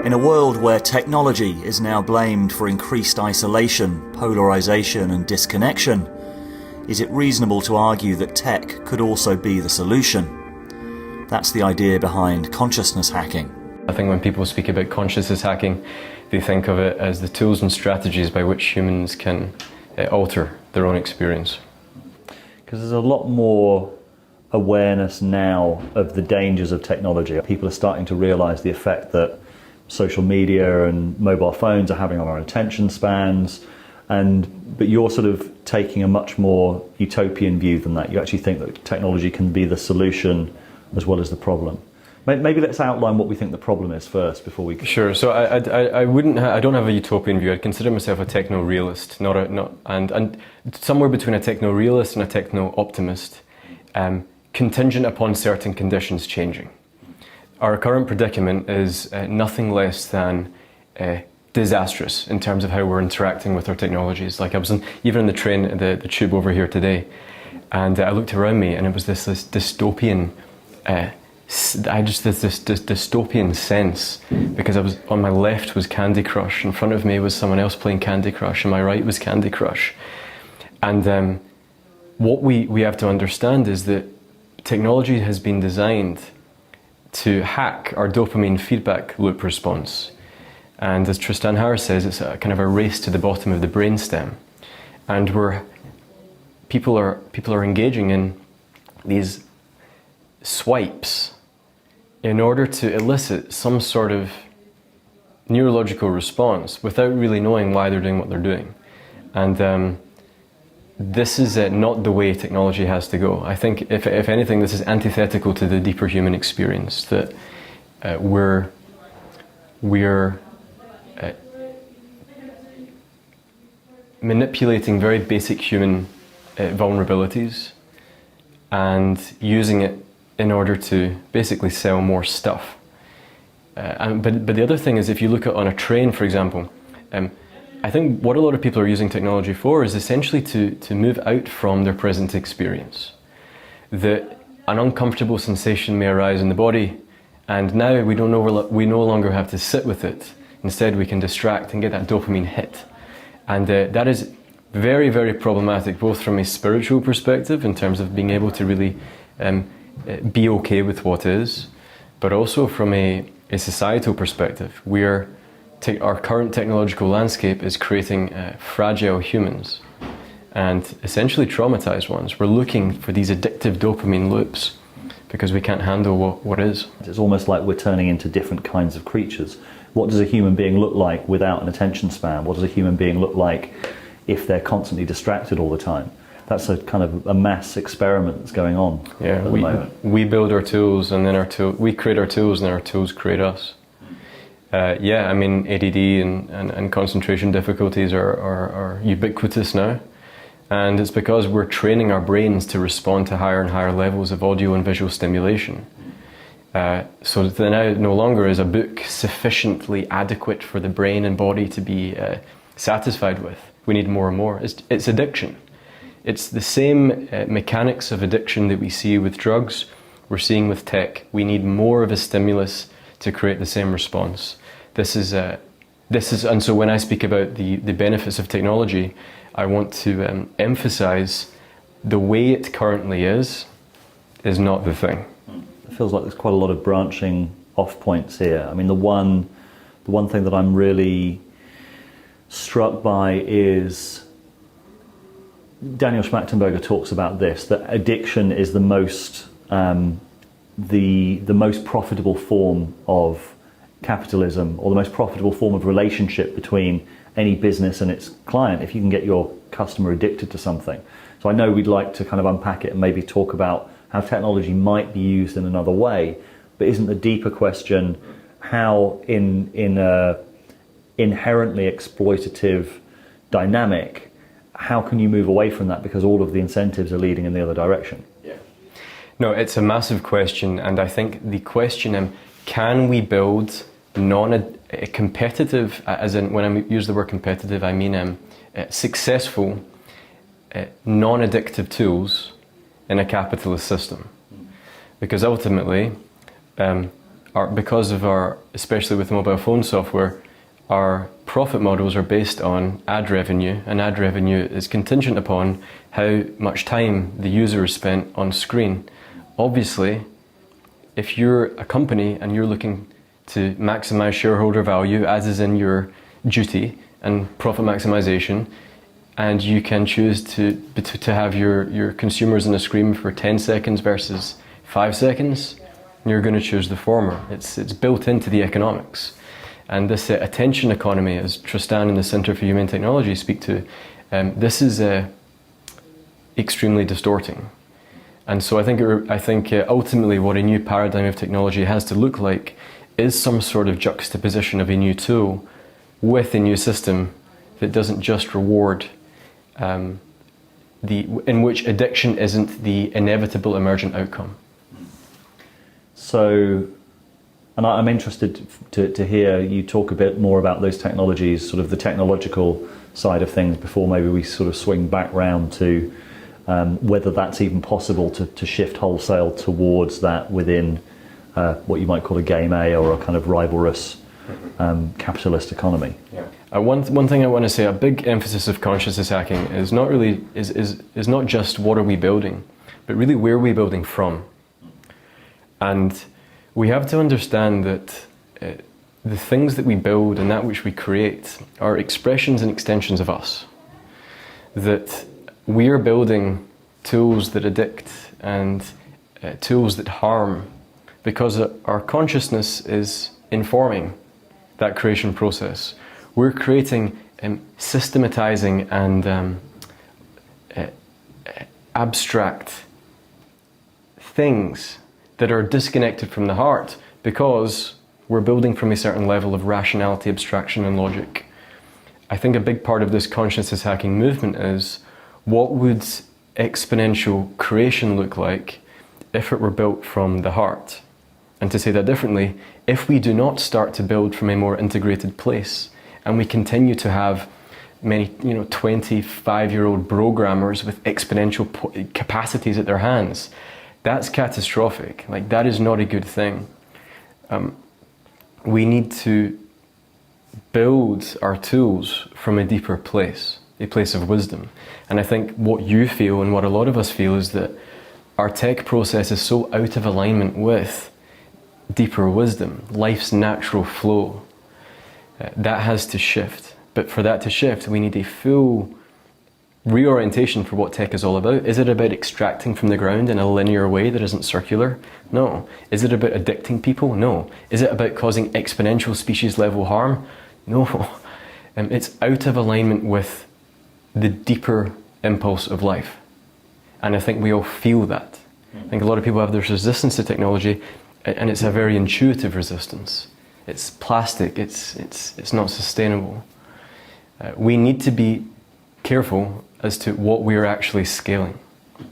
In a world where technology is now blamed for increased isolation, polarization and disconnection, is it reasonable to argue that tech could also be the solution? That's the idea behind consciousness hacking. I think when people speak about consciousness hacking, they think of it as the tools and strategies by which humans can alter their own experience. Because there's a lot more awareness now of the dangers of technology. People are starting to realize the effect that social media and mobile phones are having on our attention spans, but you're sort of taking a much more utopian view than that. You actually think that technology can be the solution as well as the problem. Maybe let's outline what we think the problem is first before we... Sure. So I don't have a utopian view. I'd consider myself a techno-realist, and somewhere between a techno-realist and a techno-optimist, contingent upon certain conditions changing. Our current predicament is nothing less than disastrous in terms of how we're interacting with our technologies. Like I was even in the train, the tube over here today, and I looked around me and it was this dystopian, this dystopian sense, because I was on my left was Candy Crush, in front of me was someone else playing Candy Crush, and my right was Candy Crush. And what we have to understand is that technology has been designed to hack our dopamine feedback loop response. And as Tristan Harris says, it's a kind of a race to the bottom of the brainstem. And people are engaging in these swipes in order to elicit some sort of neurological response without really knowing why they're doing what they're doing. And this is not the way technology has to go. I think, if anything, this is antithetical to the deeper human experience, that we're manipulating very basic human vulnerabilities and using it in order to basically sell more stuff. But the other thing is, if you look at on a train, for example, I think what a lot of people are using technology for is essentially to move out from their present experience. That an uncomfortable sensation may arise in the body, and now we no longer have to sit with it. Instead, we can distract and get that dopamine hit. And that is very, very problematic, both from a spiritual perspective, in terms of being able to really be okay with what is, but also from a societal perspective. Our current technological landscape is creating fragile humans and essentially traumatized ones. We're looking for these addictive dopamine loops because we can't handle what is. It's almost like we're turning into different kinds of creatures. What does a human being look like without an attention span? What does a human being look like if they're constantly distracted all the time? That's a kind of a mass experiment that's going on at the moment. We build our tools, and then we create our tools, and then our tools create us. I mean, ADD and concentration difficulties are ubiquitous now, and it's because we're training our brains to respond to higher and higher levels of audio and visual stimulation. So that now no longer is a book sufficiently adequate for the brain and body to be satisfied with. We need more and more. It's addiction. It's the same mechanics of addiction that we see with drugs, we're seeing with tech. We need more of a stimulus to create the same response. And so when I speak about the benefits of technology, I want to emphasize the way it currently is not the thing. It feels like there's quite a lot of branching off points here. I mean, the one thing that I'm really struck by is Daniel Schmachtenberger talks about this, that addiction is the most profitable form of capitalism, or the most profitable form of relationship between any business and its client, if you can get your customer addicted to something. So I know we'd like to kind of unpack it and maybe talk about how technology might be used in another way, but isn't the deeper question how in a inherently exploitative dynamic, how can you move away from that, because all of the incentives are leading in the other direction? Yeah. No, it's a massive question, and I think the question, can we build competitive, as in when I use the word competitive, I mean successful, non-addictive tools in a capitalist system? Because ultimately, because of our, especially with mobile phone software, our profit models are based on ad revenue, and ad revenue is contingent upon how much time the user has spent on screen. Obviously, if you're a company and you're looking to maximize shareholder value, as is in your duty and profit maximization, and you can choose to have your consumers on a screen for 10 seconds versus 5 seconds, you're going to choose the former. It's built into the economics. And this attention economy, as Tristan and the Centre for Humane Technology speak to, this is extremely distorting. And so I think ultimately what a new paradigm of technology has to look like is some sort of juxtaposition of a new tool with a new system that doesn't just reward in which addiction isn't the inevitable emergent outcome. So, and I'm interested to hear you talk a bit more about those technologies, sort of the technological side of things, before maybe we sort of swing back round to whether that's even possible to shift wholesale towards that within what you might call a game A or a kind of rivalrous capitalist economy. Yeah. One thing I want to say, a big emphasis of consciousness hacking is not really is not just what are we building, but really where are we building from. And we have to understand that the things that we build and that which we create are expressions and extensions of us. That we are building tools that addict and tools that harm because our consciousness is informing that creation process. We're creating, systematizing and abstract things that are disconnected from the heart because we're building from a certain level of rationality, abstraction and logic. I think a big part of this consciousness hacking movement is, what would exponential creation look like if it were built from the heart? And to say that differently, if we do not start to build from a more integrated place and we continue to have many 25-year-old programmers with exponential capacities at their hands, that's catastrophic. Like, that is not a good thing. We need to build our tools from a deeper place, a place of wisdom. And I think what you feel and what a lot of us feel is that our tech process is so out of alignment with deeper wisdom, life's natural flow. That has to shift. But for that to shift, we need a full reorientation for what tech is all about. Is it about extracting from the ground in a linear way that isn't circular? No. Is it about addicting people? No. Is it about causing exponential species level harm? No. It's out of alignment with the deeper impulse of life. And I think we all feel that. I think a lot of people have this resistance to technology, and it's a very intuitive resistance. It's plastic, it's not sustainable. We need to be careful as to what we're actually scaling.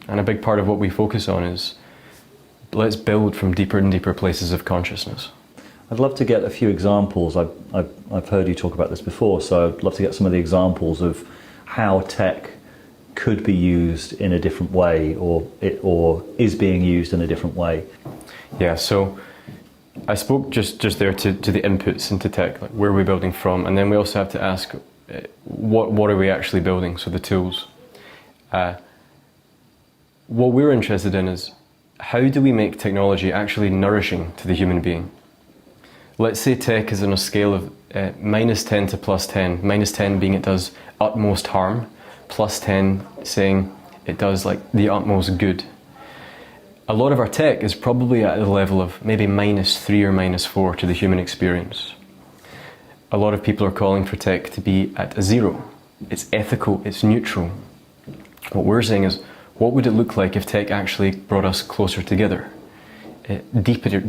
And a big part of what we focus on is, let's build from deeper and deeper places of consciousness. I'd love to get a few examples. I've heard you talk about this before, so I'd love to get some of the examples of how tech could be used in a different way, or is being used in a different way. Yeah, so I spoke just there to the inputs into tech, like where are we building from, and then we also have to ask what are we actually building, so the tools. What we're interested in is, how do we make technology actually nourishing to the human being? Let's say tech is on a scale of -10 to +10, -10 being it does utmost harm, +10 saying it does like the utmost good. A lot of our tech is probably at the level of maybe -3 or -4 to the human experience. A lot of people are calling for tech to be at a 0. It's ethical, it's neutral. What we're saying is, what would it look like if tech actually brought us closer together? It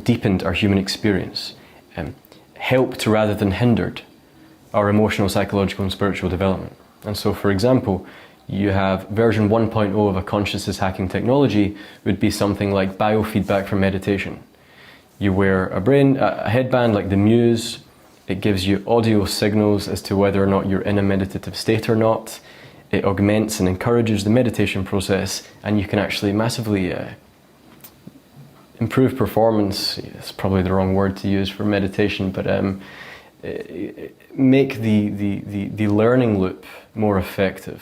deepened our human experience, helped rather than hindered our emotional, psychological and spiritual development. And so, for example, you have version 1.0 of a consciousness hacking technology would be something like biofeedback for meditation. You wear a headband like the Muse. It gives you audio signals as to whether or not you're in a meditative state or not. It augments and encourages the meditation process, and you can actually improve performance, it's probably the wrong word to use for meditation, but make the learning loop more effective.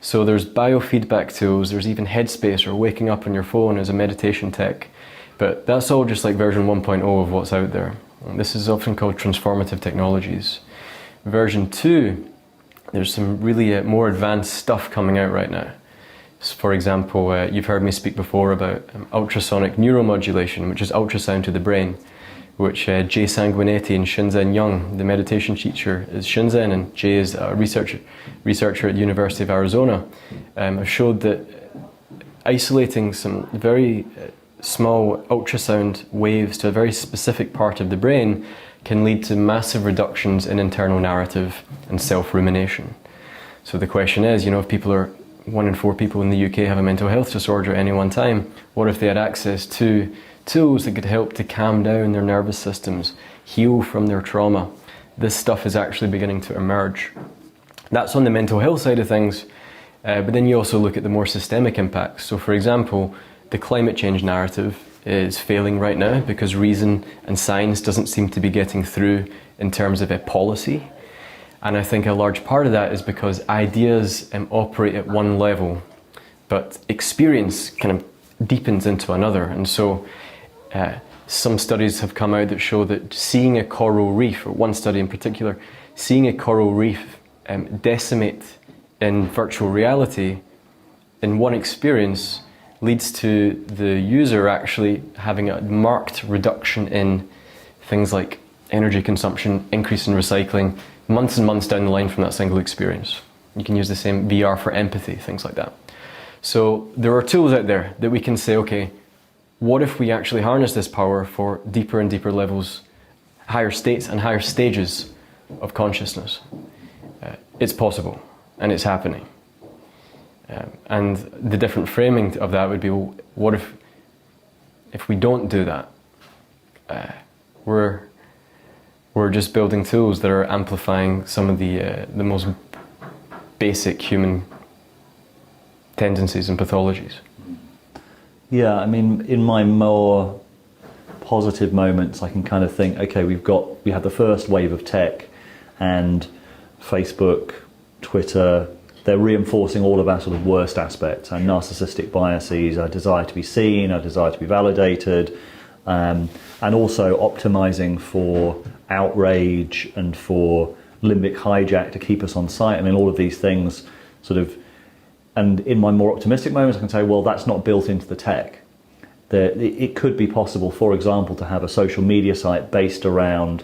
So there's biofeedback tools, there's even Headspace or waking up on your phone as a meditation tech, but that's all just like version 1.0 of what's out there. And this is often called transformative technologies. Version 2, there's some really more advanced stuff coming out right now. So for example, you've heard me speak before about ultrasonic neuromodulation, which is ultrasound to the brain, which Jay Sanguinetti and Shinzen Young, the meditation teacher, is Shinzen, and Jay is a researcher at the University of Arizona, have showed that isolating some very small ultrasound waves to a very specific part of the brain can lead to massive reductions in internal narrative and self-rumination. So the question is, if people are 1 in 4 people in the UK have a mental health disorder at any one time, what if they had access to tools that could help to calm down their nervous systems, heal from their trauma? This stuff is actually beginning to emerge. That's on the mental health side of things, but then you also look at the more systemic impacts. So for example, the climate change narrative is failing right now because reason and science doesn't seem to be getting through in terms of a policy. And I think a large part of that is because ideas operate at one level, but experience kind of deepens into another. And so some studies have come out that show that seeing a coral reef, or one study in particular, seeing a coral reef decimate in virtual reality in one experience leads to the user actually having a marked reduction in things like energy consumption, increase in recycling, months and months down the line from that single experience. You can use the same VR for empathy, things like that. So there are tools out there that we can say, okay, what if we actually harness this power for deeper and deeper levels, higher states and higher stages of consciousness? It's possible, and it's happening. And the different framing of that would be, well, what if we don't do that? We're just building tools that are amplifying some of the most basic human tendencies and pathologies. Yeah, I mean, in my more positive moments, I can kind of think, okay, we had the first wave of tech, and Facebook, Twitter, they're reinforcing all of our sort of worst aspects, our narcissistic biases, our desire to be seen, our desire to be validated, and also optimizing for outrage and for limbic hijack to keep us on site. I mean, all of these things sort of, and in my more optimistic moments, I can say, well, that's not built into the tech. It could be possible, for example, to have a social media site based around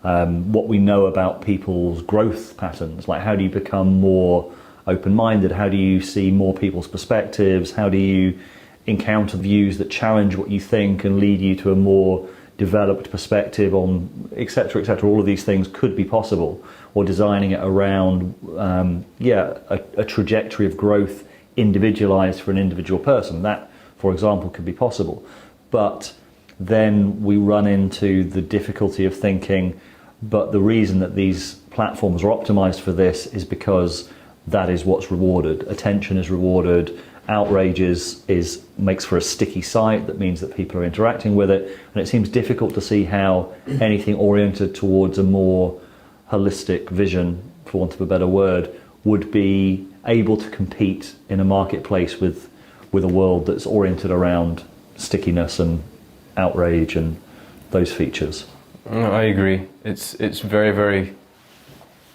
what we know about people's growth patterns. Like, how do you become more open-minded? How do you see more people's perspectives? How do you encounter views that challenge what you think and lead you to a more developed perspective on, etc., etc.? All of these things could be possible. Or designing it around, a trajectory of growth individualized for an individual person. That, for example, could be possible. But then we run into the difficulty of thinking, but the reason that these platforms are optimized for this is because that is what's rewarded. Attention is rewarded. Outrage makes for a sticky site. That means that people are interacting with it. And it seems difficult to see how anything oriented towards a more holistic vision, for want of a better word, would be able to compete in a marketplace with a world that's oriented around stickiness and outrage and those features. No, I agree. It's very, very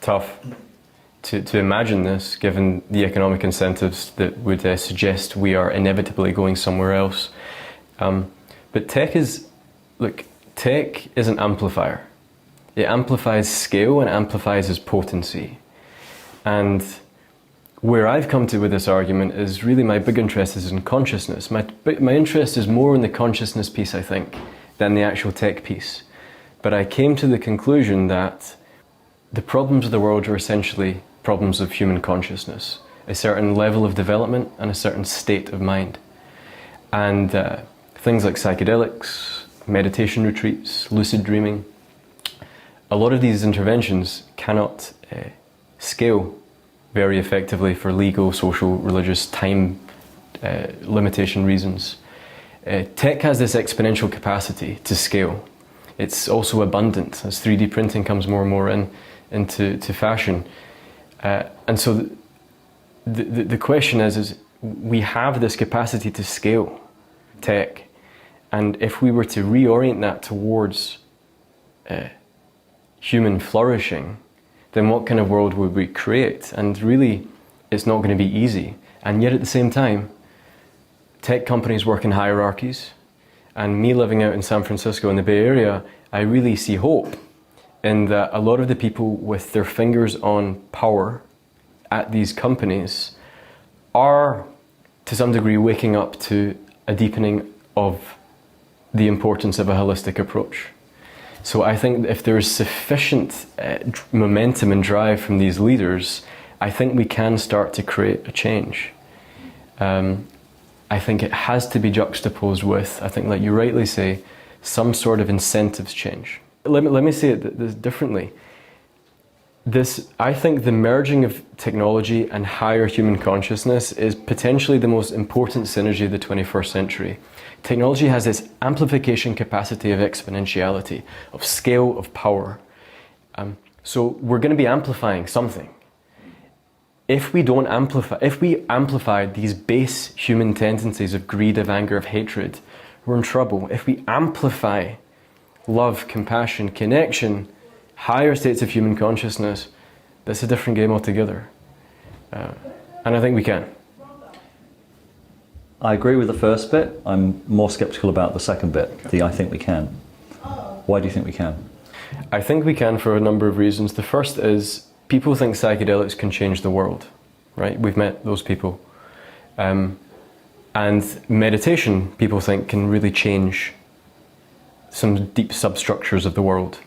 tough to imagine this, given the economic incentives that would suggest we are inevitably going somewhere else. But tech is an amplifier. It amplifies scale and amplifies its potency. And where I've come to with this argument is really my big interest is in consciousness. My interest is more in the consciousness piece, I think, than the actual tech piece. But I came to the conclusion that the problems of the world are essentially problems of human consciousness, a certain level of development and a certain state of mind. And things like psychedelics, meditation retreats, lucid dreaming, a lot of these interventions cannot scale very effectively for legal, social, religious, time limitation reasons. Tech has this exponential capacity to scale. It's also abundant as 3D printing comes more and more into fashion. And so the question is we have this capacity to scale tech, and if we were to reorient that towards human flourishing, then what kind of world would we create? And really, it's not going to be easy. And yet at the same time, tech companies work in hierarchies, and me living out in San Francisco in the Bay Area, I really see hope in that a lot of the people with their fingers on power at these companies are, to some degree, waking up to a deepening of the importance of a holistic approach. So I think if there is sufficient momentum and drive from these leaders, I think we can start to create a change. I think it has to be juxtaposed with, I think like you rightly say, some sort of incentives change. Let me say it differently. I think the merging of technology and higher human consciousness is potentially the most important synergy of the 21st century. Technology has this amplification capacity of exponentiality, of scale, of power. So we're going to be amplifying something. If we amplify these base human tendencies of greed, of anger, of hatred, we're in trouble. If we amplify love, compassion, connection, higher states of human consciousness, that's a different game altogether. And I think we can. I agree with the first bit. I'm more skeptical about the second bit, I think we can. Why do you think we can? I think we can for a number of reasons. The first is people think psychedelics can change the world, right? We've met those people. And meditation, people think, can really change some deep substructures of the world.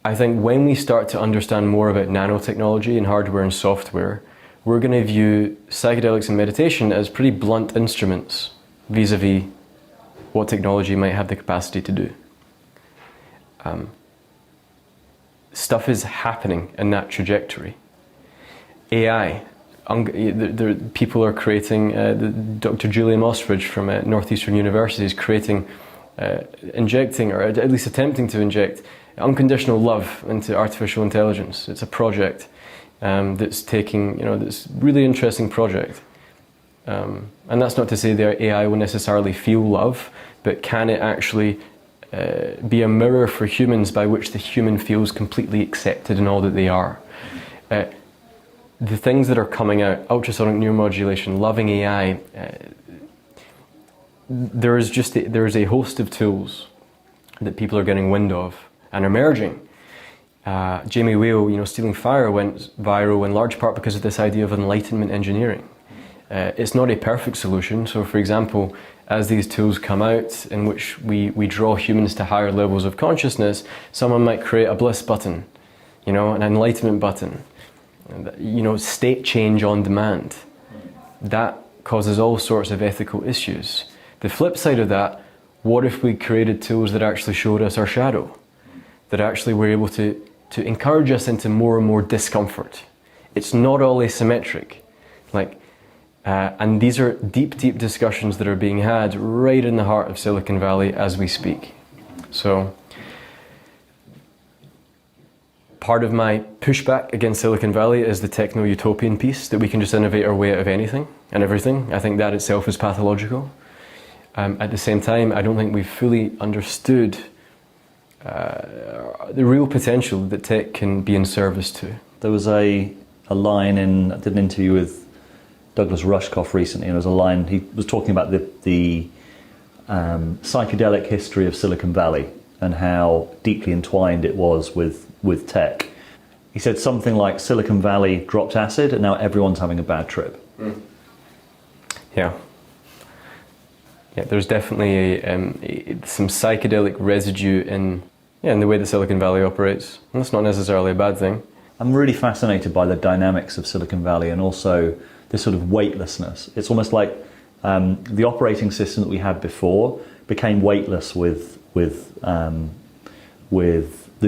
I think when we start to understand more about nanotechnology and hardware and software, we're going to view psychedelics and meditation as pretty blunt instruments vis-a-vis what technology might have the capacity to do. Stuff is happening in that trajectory. AI, people are creating, Dr. Julian Ostrich from Northeastern University is creating, injecting, or at least attempting to inject, unconditional love into artificial intelligence. It's a project that's taking, this really interesting project. And that's not to say the AI will necessarily feel love, but can it actually be a mirror for humans by which the human feels completely accepted in all that they are? The things that are coming out, ultrasonic neuromodulation, loving AI, there is a host of tools that people are getting wind of and emerging. Jamie Whale, Stealing Fire went viral in large part because of this idea of enlightenment engineering. It's not a perfect solution. So, for example, as these tools come out in which we draw humans to higher levels of consciousness, someone might create a bliss button, an enlightenment button, state change on demand. That causes all sorts of ethical issues. The flip side of that, what if we created tools that actually showed us our shadow? That actually were able to encourage us into more and more discomfort. It's not all asymmetric. And these are deep, deep discussions that are being had right in the heart of Silicon Valley as we speak. So, part of my pushback against Silicon Valley is the techno-utopian piece, that we can just innovate our way out of anything and everything. I think that itself is pathological. At the same time, I don't think we've fully understood the real potential that tech can be in service to. There was a line I did an interview with Douglas Rushkoff recently, and there was a line, he was talking about the psychedelic history of Silicon Valley and how deeply entwined it was with tech. He said something like Silicon Valley dropped acid and now everyone's having a bad trip. Yeah, there's definitely some psychedelic residue in the way that Silicon Valley operates. And that's not necessarily a bad thing. I'm really fascinated by the dynamics of Silicon Valley and also this sort of weightlessness. It's almost like the operating system that we had before became weightless with the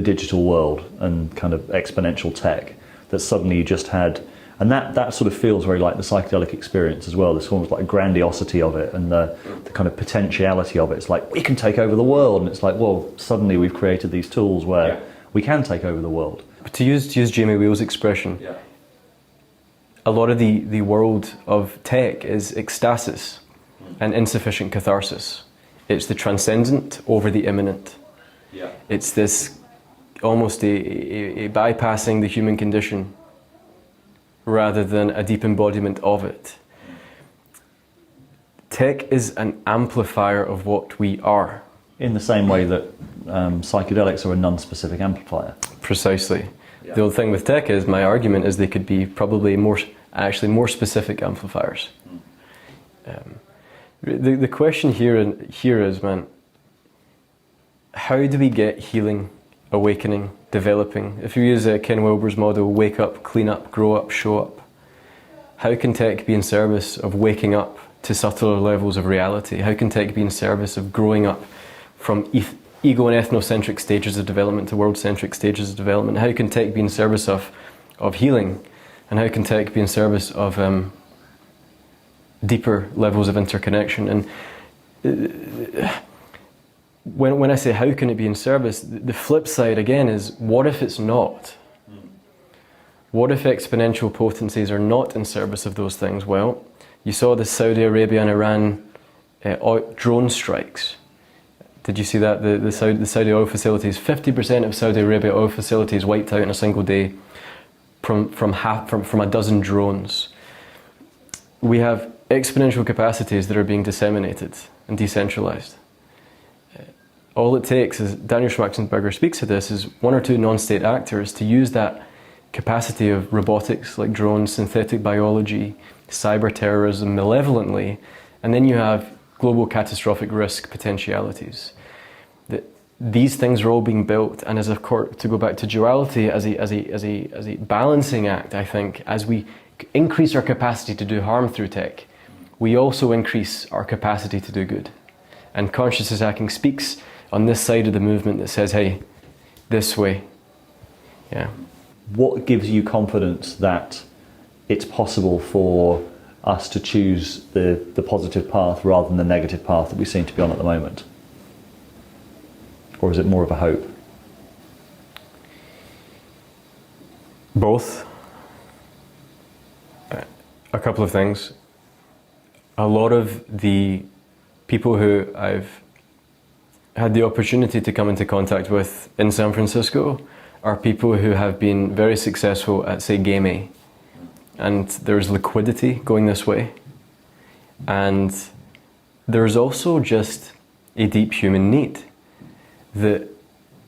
digital world and kind of exponential tech. That suddenly you just had And that sort of feels very like the psychedelic experience as well. There's almost like grandiosity of it and the kind of potentiality of it. It's like, we can take over the world. And it's like, well, suddenly we've created these tools where we can take over the world. To use Jamie Wheel's expression, a lot of the world of tech is ecstasis and insufficient catharsis. It's the transcendent over the immanent. It's this almost a bypassing the human condition rather than a deep embodiment of it. Tech is an amplifier of what we are. In the same way that psychedelics are a non-specific amplifier. Precisely. The old thing with tech is, my argument is they could be probably more specific amplifiers. The question here is, man, how do we get healing, awakening, developing? If you use Ken Wilber's model, wake up, clean up, grow up, show up, how can tech be in service of waking up to subtler levels of reality? How can tech be in service of growing up from ego and ethnocentric stages of development to world-centric stages of development? How can tech be in service of healing? And how can tech be in service of deeper levels of interconnection? And when I say how can it be in service, the flip side again is, what if it's not? What if exponential potencies are not in service of those things? Well, you saw the Saudi Arabia and Iran drone strikes. Did you see that? The Saudi oil facilities, 50% of Saudi Arabia oil facilities wiped out in a single day from a dozen drones. We have exponential capacities that are being disseminated and decentralized. All it takes, as Daniel Schwarzenberger speaks of this, is one or two non-state actors to use that capacity of robotics like drones, synthetic biology, cyber terrorism malevolently, and then you have global catastrophic risk potentialities. These things are all being built, and as of course, to go back to duality, as a balancing act, I think, as we increase our capacity to do harm through tech, we also increase our capacity to do good. And consciousness hacking speaks on this side of the movement that says, hey, this way. Yeah. What gives you confidence that it's possible for us to choose the positive path rather than the negative path that we seem to be on at the moment? Or is it more of a hope? Both. A couple of things. A lot of the people who I've had the opportunity to come into contact with in San Francisco are people who have been very successful at, say, Game A. And there's liquidity going this way. And there's also just a deep human need that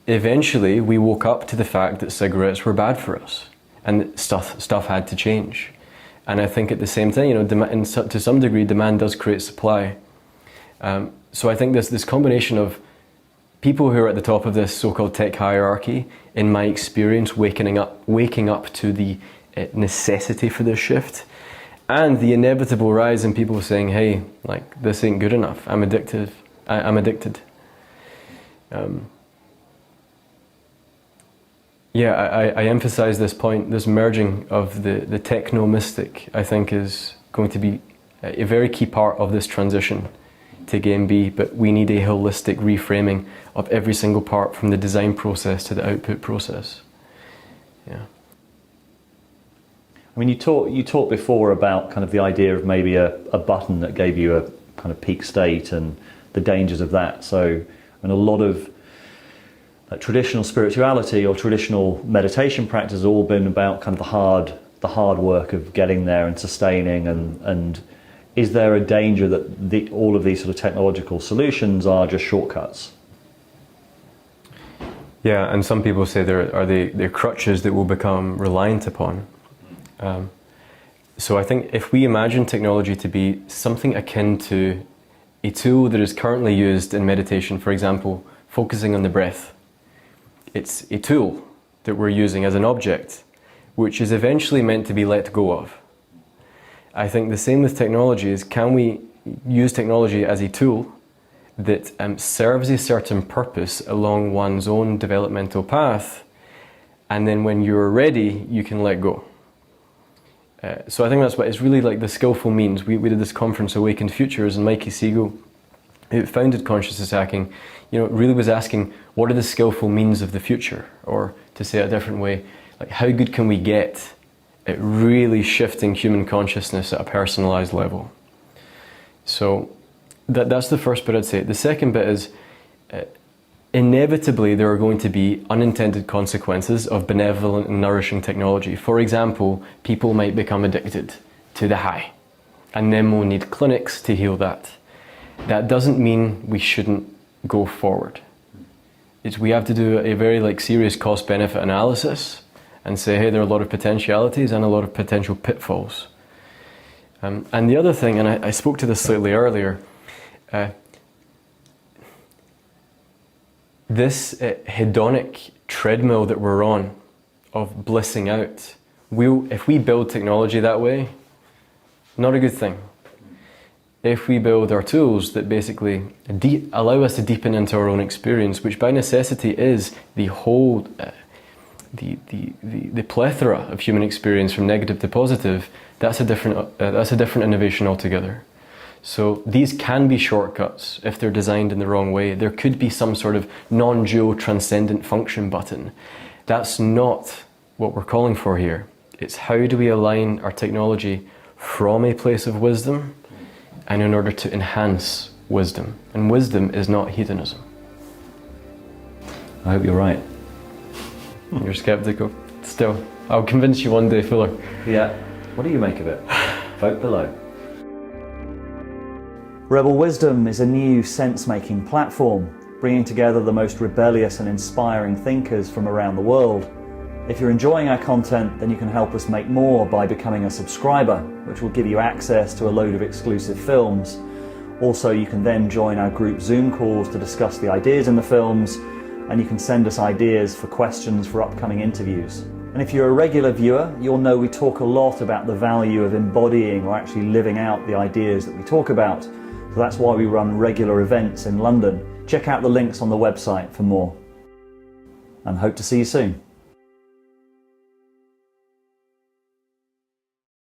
eventually we woke up to the fact that cigarettes were bad for us and that stuff had to change. And I think at the same time, to some degree, demand does create supply. So I think this combination of people who are at the top of this so-called tech hierarchy, in my experience, waking up to the necessity for this shift, and the inevitable rise in people saying, hey, like, this ain't good enough, I'm addicted. I emphasize this point, this merging of the techno-mystic, I think, is going to be a very key part of this transition to Game B, but we need a holistic reframing of every single part, from the design process to the output process. Yeah. I mean, you talked before about kind of the idea of maybe a button that gave you a kind of peak state and the dangers of that. So, and a lot of traditional spirituality or traditional meditation practice has all been about kind of the hard work of getting there and sustaining. And is there a danger that all of these sort of technological solutions are just shortcuts? Yeah, and some people say they're crutches that we'll become reliant upon. So I think if we imagine technology to be something akin to a tool that is currently used in meditation, for example, focusing on the breath, it's a tool that we're using as an object, which is eventually meant to be let go of. I think the same with technology is, can we use technology as a tool that serves a certain purpose along one's own developmental path, and then when you're ready, you can let go. So I think that's what it's really like, the skillful means. We did this conference, Awakened Futures, and Mikey Siegel, who founded consciousness hacking, really was asking, what are the skillful means of the future? Or to say it a different way, like, how good can we get at really shifting human consciousness at a personalized level? So that's the first bit I'd say. The second bit is, inevitably there are going to be unintended consequences of benevolent and nourishing technology. For example, people might become addicted to the high, and then we'll need clinics to heal that. That doesn't mean we shouldn't go forward. We have to do a very serious cost-benefit analysis and say, hey, there are a lot of potentialities and a lot of potential pitfalls. And the other thing, and I spoke to this slightly earlier, this hedonic treadmill that we're on of blissing out, if we build technology that way, not a good thing. If we build our tools that basically allow us to deepen into our own experience, which by necessity is the whole, the plethora of human experience from negative to positive, that's a different innovation altogether. So these can be shortcuts if they're designed in the wrong way. There could be some sort of non-dual transcendent function button. That's not what we're calling for here. It's how do we align our technology from a place of wisdom and in order to enhance wisdom. And wisdom is not hedonism. I hope you're right. You're skeptical still. I'll convince you one day, Fuller. Yeah. What do you make of it? Vote below. Rebel Wisdom is a new sense-making platform, bringing together the most rebellious and inspiring thinkers from around the world. If you're enjoying our content, then you can help us make more by becoming a subscriber, which will give you access to a load of exclusive films. Also, you can then join our group Zoom calls to discuss the ideas in the films, and you can send us ideas for questions for upcoming interviews. And if you're a regular viewer, you'll know we talk a lot about the value of embodying or actually living out the ideas that we talk about. So that's why we run regular events in London. Check out the links on the website for more. And hope to see you soon.